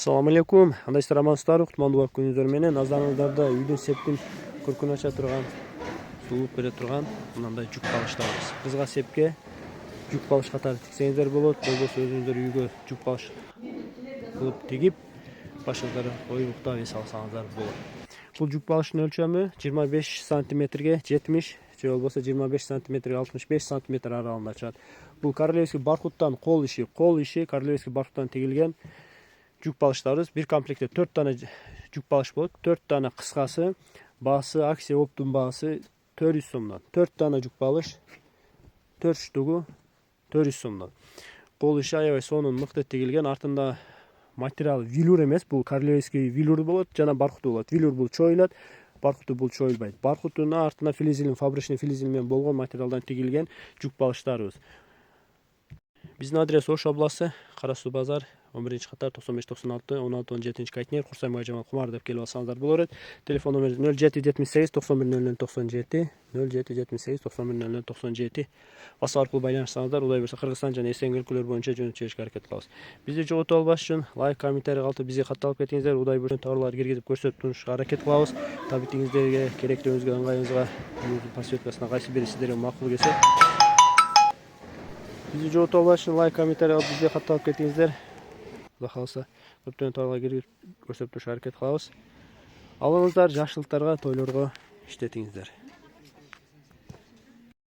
Assalamu alaikum. Андайсыздар, амансыздар, кутмандуу күнүңүздөр менен. Назарыңыздарда үйдүн септин көркүн ача турган, суулуп бере турган мындай жүк балыштарыбыз. Кызга сепке жүк балыш катары тиксеңиздер болот. Болбосо өзүңүздөр үйгө жүк балыш кылып тигип, башыңыздар коюп уктап эс алсаңыздар болот. Бул жүк балыштын өлчөмү 25 сантиметрге 70, же болбосо 25 сантиметрге 65 сантиметр аралыгында чыгат. Бул королевский бархуттан кол иши королевский бархуттан тигилген жүк балыштарыбыз. Bir комплектте 4 тана жүк балыш болот. 4 тана кыскасы, баасы, акция оптун баасы 400 сомдон. 4 тана жүк балыш, 4 штугу 400 сомдон. Кол иши аябай сонун мыкты тигилген. Артында материал велюр эмес, бул королевский велюр болот, жана бархуту болот. Велюр бул чоюлат, бархуту бул чоюлбайт. Бархутунун артына филизелин, фабричный филизел менен болгон материалдан тигилген жүк балыштарыбыз. Биздин адрес Ош областы, Кара Суу базар, 11-катар 9596 16 17 Кайтнер, Курсай Мажамал Кумар деп келип алсаңыздар болот. Телефон номер 0778 91 00 97 0778 91 00 97. WhatsApp аркылуу байланышсаңыздар, Удай берсе Кыргызстан жана Эсен өлкөлөр боюнча жөнөтүп жиберишке аракет кылабыз. Бизди жогото албаш үчүн лайк, комментарий калтырып бизге катталып кетиңиздер. Удай берсе товарларды киргизип көрсөтүп турушка аракет кылабыз. Табитиңиздерге, керектүүңүзгө, ыңгайыңызга посветкасына кайсы бири сиздерге макул келсе, бизди жогото албаш үчүн лайк, комментарий кылып бизге катталып кетиңиздер. Кудай кааласа, көптөгөн товарлар киргизип көрсөтүп турушка аракет кылабыз. Алыңыздар, жакшылыктарга, тойлорго иштетиңиздер.